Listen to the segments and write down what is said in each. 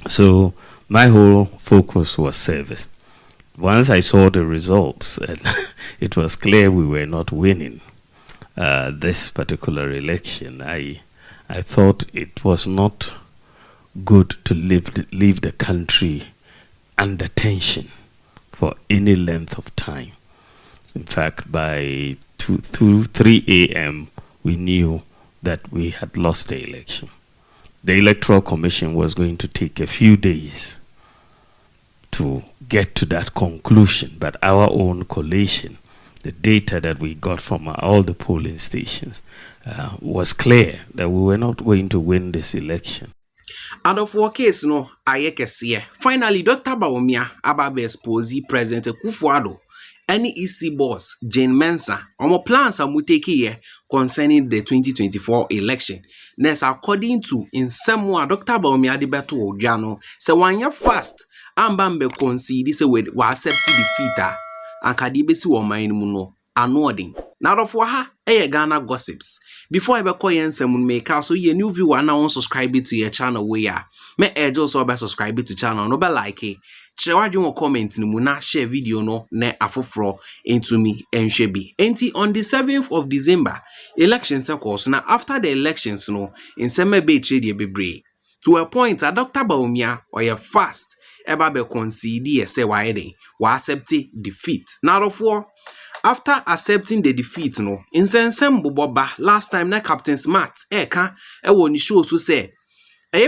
So my whole focus was service. Once I saw the results, and it was clear we were not winning this particular election, I thought it was not good to leave the country under tension for any length of time. In fact, by 3 a.m., we knew that we had lost the election. The Electoral Commission was going to take a few days to get to that conclusion, but our own collation, the data that we got from all the polling stations, was clear that we were not going to win this election. Addo case no Ayeka. Finally, Dr. Bawumia ababe expose President Akuffo Addo any EC boss Jane Mensah omo plans are muteki concerning the 2024 election. Nes according to in some Dr. Bawumia de beto odjano se wanya fast ambambe concede se we accept defeat and kadibesi wo man mu no anooding. Now of ha Ghana gossips. Before I be call yen semun make so ye new viewer now unsubscribe to your channel we ya. Me urge also be subscribe to channel no be like it. Share your comment ni mu na share video no ne afoforo into me enhwe bi. Enti on the 7th of December elections course na after the elections no in seme be trade bebre. To a point a Dr. Bawumia or your fast eba be concede say why dey wa accept defeat. Now of after accepting the defeat no in sensem boboba last time na Captain Smart Ayeka ewo ni show so say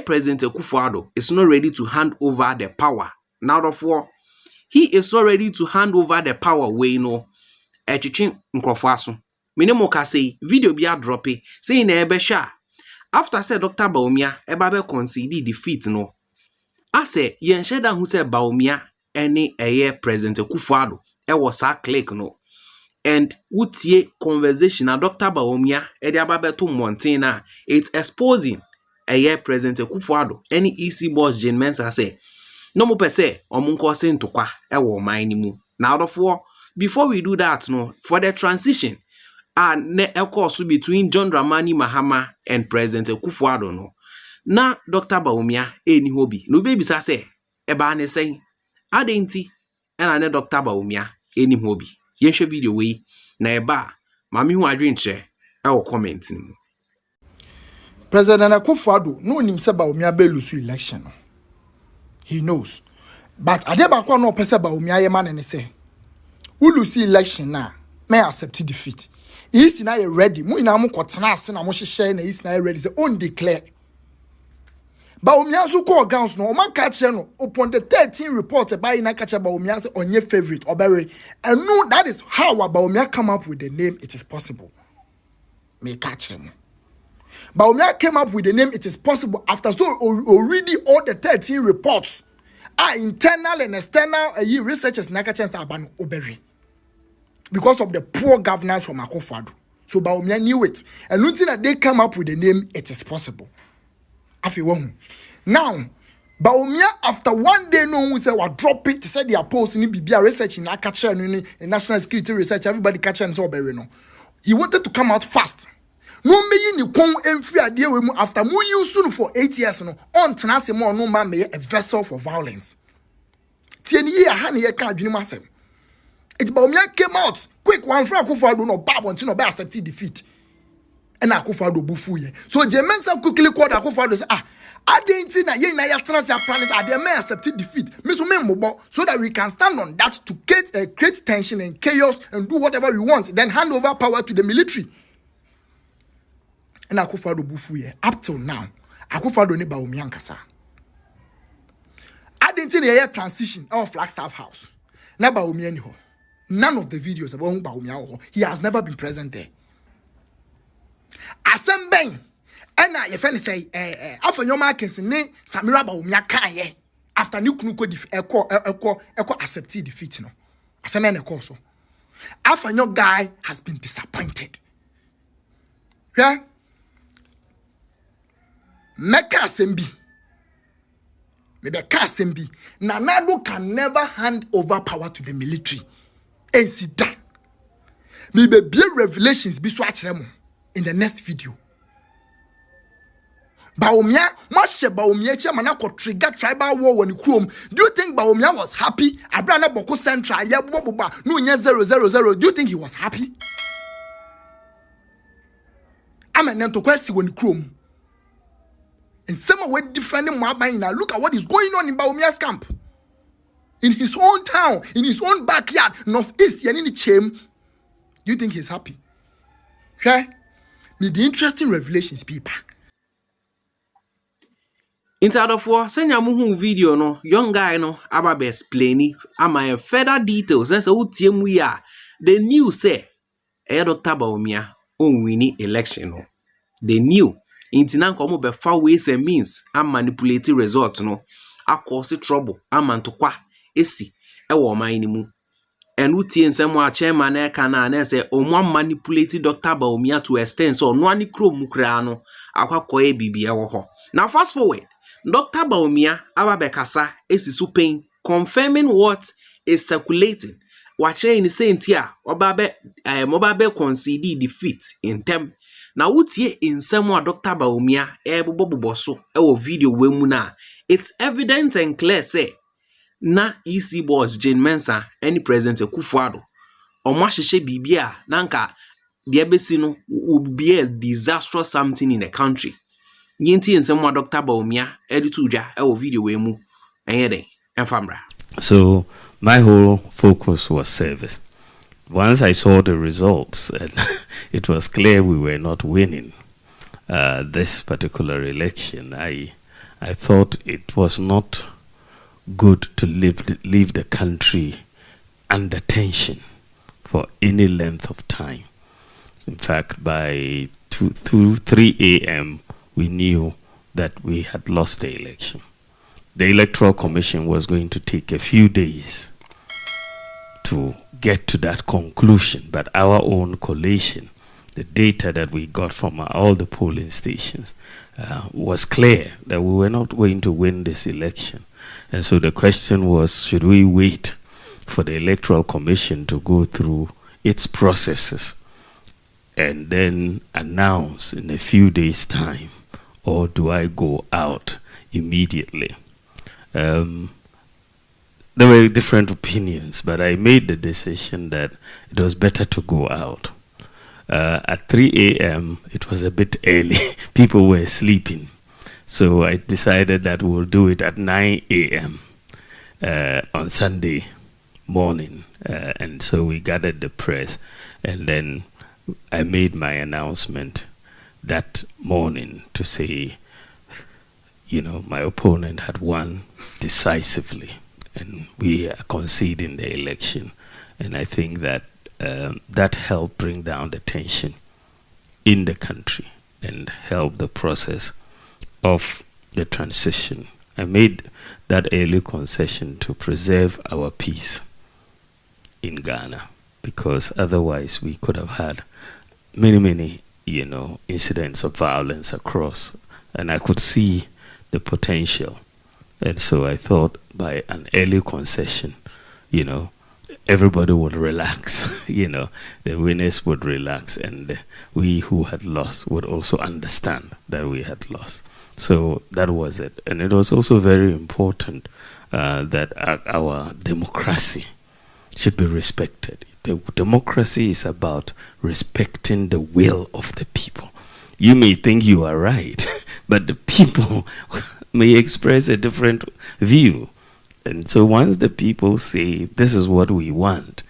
President Akuffo Addo is not ready to hand over the power. Now therefore he is not ready to hand over the power way no etwetwe nkrofo aso. Minimo ka say video bi a drop say na ebe sha after say Dr. Bawumia eba be concede defeat no ase yen sheda hu say Bawumia any President Akuffo Addo was a click no. And utie conversation na Dr. Bawumia edi ababeto Montana it's exposing President Akuffo Addo any EC boss Jane Mensah say no mo pese omunko se ntokwa ewo man ni mu. Now therefore before we do that no for the transition and course between John Dramani Mahama and President Akuffo Addo no na Dr. Bawumia eni hobi no baby say eba ne say adenti na ne Dr. Bawumia eni hobi. Yenhwe video we na eba mami hu adwenche e comment ni mu. President Akuffo Addo no nim se Bawumia be lose election no. He knows. But adeba kwa no pese Bawumia ye man ne say who lose election na may accept defeat. Is na ye ready. Mu ina mu kotena ase na mo hye na is na ye ready say on declare. Bawumia so call gowns no man catch no upon the 13 report by na catch Bawumia say onye favorite obere. And no, that is how Bawumia come up with the name It Is Possible. May catch them. Bawumia came up with the name It Is Possible after so already all the 13 reports are internal and external researchers na catch about obere. Because of the poor governance from Akuffo Addo. So Bawumia knew it. And until that they come up with the name It Is Possible. Now, Bawumia after one day no one say what drop it said their post in BBR research in Akacha in national security research everybody catch and so no. He wanted to come out fast. No me ni kon emfi ade we mu after mu use soon for 8 years no on tenase mo no man me a vessel for violence. Tieni ye ha ne ye ka adwene masem. It Bawumia came out quick one from Akuffo Addo no bab until no be accept defeat. And Akuffo Addo bufu ye. So Jane Mensah quickly called Akuffo Addo say adenti na ye na ya transfer plans ade may accept defeat. Me so me mbobo so that we can stand on that to create tension and chaos and do whatever we want. Then hand over power to the military. And Akuffo Addo bufu ye. Up till now, Akuffo Addo ne Bawumia nkasa. Adenti na ye transition our Flagstaff House. Na Bawumia ni ho. None of the videos about Bawumia ho. He has never been present there. Asembeng ena ye friend say afanyo markings ne Samira Bawumia kan ye after ni kunu ko eko accept defeat no aseme na call so afanyo guy has been disappointed. Yeah, meka asembi maybe asembi Nanado can never hand over power to the military and sit down maybe be revelations be so akere mo in the next video. Bawumia, Mashe Bawumia chairman could trigger tribal war when you chrome. Do you think Bawumia was happy? Abrana Boko Central, yeah, no, 000. Do you think he was happy? I'm an to question when you chrome. And some way defending Mwabaina. Look at what is going on in Bawumia's camp. In his own town, in his own backyard, northeast, and in the cham. Do you think he's happy? Okay? Need the interesting revelations, people. Inside of war, send ya muhu video no, young guy no, aba be explaini, ama further details, and so we are. The news say, Dr. Bawumia, on winning election no. The new, intinan komo be far ways and means, and manipulating results no, a cause trouble, a man to kwa, esi, ma inimu. And uti and some chairman Ayeka and say, one manipulated Dr. Bawumia to extend so no ani kro mukrano, akwa koe bibia ho. Now fast forward. Dr. Bawumia ababekasa esisu pain confirming what is circulating. Wache in saying tia obabe concede defeat in tem. Na utie in some Dr. Bawumia boboboso video wemu na. It's evident and clear say na EC boss Mensah any President Akuffo omahyehe bibia nanka de ebesi no will be a disastrous something in the country. Yinti and some Dr. Bawumia edituja video wemu and famra. So my whole focus was service. Once I saw the results, and it was clear we were not winning this particular election, I thought it was not good to leave the country under tension for any length of time. In fact, by 3 a.m., we knew that we had lost the election. The Electoral Commission was going to take a few days to get to that conclusion, but our own collation, the data that we got from all the polling stations, was clear that we were not going to win this election. And so the question was, should we wait for the Electoral Commission to go through its processes and then announce in a few days' time, or do I go out immediately? There were different opinions, but I made the decision that it was better to go out. At 3 a.m., it was a bit early. People were sleeping. So I decided that we'll do it at 9 a.m. On Sunday morning. And so we gathered the press, and then I made my announcement that morning to say, you know, my opponent had won decisively and we are conceding the election. And I think that that helped bring down the tension in the country and help the process of the transition. I made that early concession to preserve our peace in Ghana, because otherwise we could have had many, you know, incidents of violence across, and I could see the potential. And so I thought by an early concession, you know, everybody would relax, you know, the winners would relax, and we who had lost would also understand that we had lost. So that was it. And it was also very important that our democracy should be respected. The democracy is about respecting the will of the people. You may think you are right, but the people may express a different view. And so once the people say, this is what we want,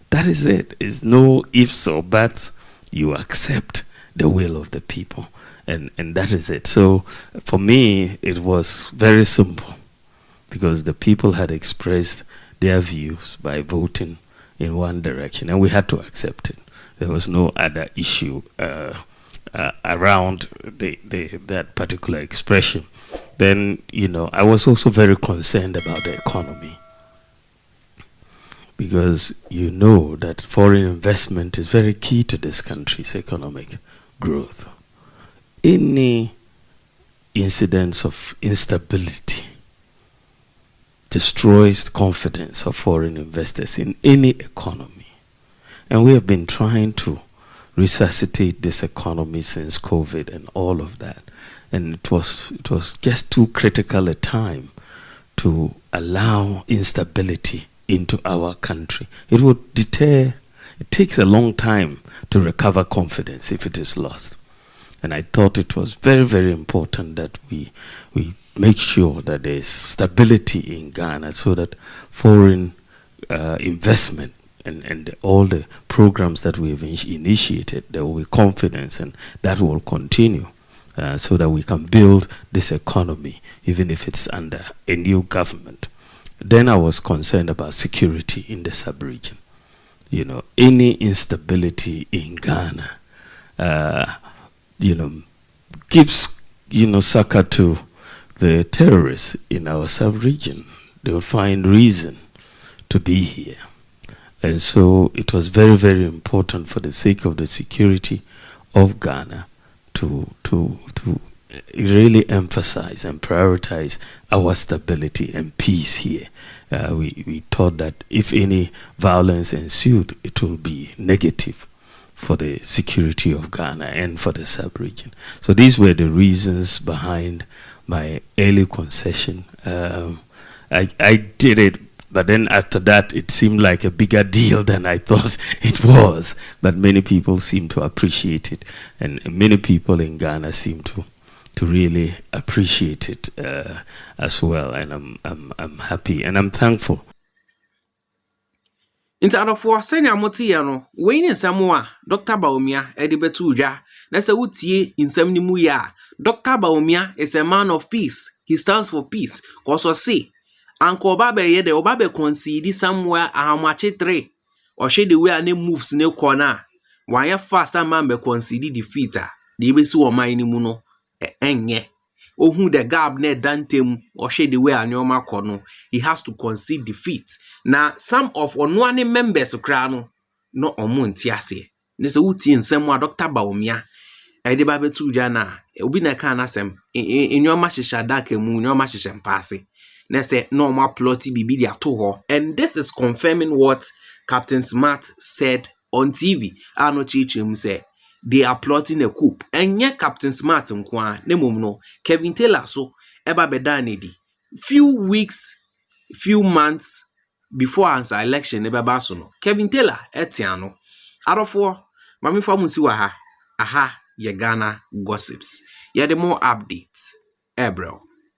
that is it. It's no ifs or buts. You accept the will of the people. And that is it. So for me, it was very simple, because the people had expressed their views by voting in one direction, and we had to accept it. There was no other issue around that particular expression. Then, you know, I was also very concerned about the economy, because you know that foreign investment is very key to this country's economic growth. Any incidents of instability destroys confidence of foreign investors in any economy. And we have been trying to resuscitate this economy since COVID and all of that. and it was just too critical a time to allow instability into our country. It would deter. It takes a long time to recover confidence if it is lost. And I thought it was very, very important that we make sure that there is stability in Ghana so that foreign investment and all the programs that we've initiated, there will be confidence, and that will continue so that we can build this economy, even if it's under a new government. Then I was concerned about security in the sub-region. You know, any instability in Ghana, gives, succor to the terrorists in our sub-region. They will find reason to be here. And so it was very, very important for the sake of the security of Ghana to really emphasize and prioritize our stability and peace here. We thought that if any violence ensued, it will be negative for the security of Ghana and for the sub-region. So these were the reasons behind my early concession. I did it, but then after that, it seemed like a bigger deal than I thought it was. But many people seem to appreciate it, and many people in Ghana seem to really appreciate it as well. And I'm happy and I'm thankful. Inti adofo senya motiye no we ni nsɛm a Dr. Bawumia ede betu dwa na sɛ wotie nsɛm ni mu ya Dr. Bawumia is a man of peace. He stands for peace. Koso say anko oba ye de oba be concede somewhere ahamache 3 or she the way any moves ne corner wanya fast man be concede defeat a de be si wo man ni mu no enye ohun the gap ne dantem or she the way anyoma kono he has to concede defeat. Now some of onwane members kra no omo ntiase ne se wuti nsem a Dr. Bawumia ede ba betu dwa na obi na kan asem enyoma hihya daka mu enyoma hihya mpase ne se no ma plot bibi dia to ho. And this is confirming what Captain Smart said on TV. Ano chichim say they are plotting a coup. And yeah, Captain Smart nkwa ne mum no Kevin Taylor so eba beda nedi few months before answer election eba baso no Kevin Taylor etiano adofo mami fa musi wa ha aha ye Ghana gossips. Yeah, the more updates. Bro.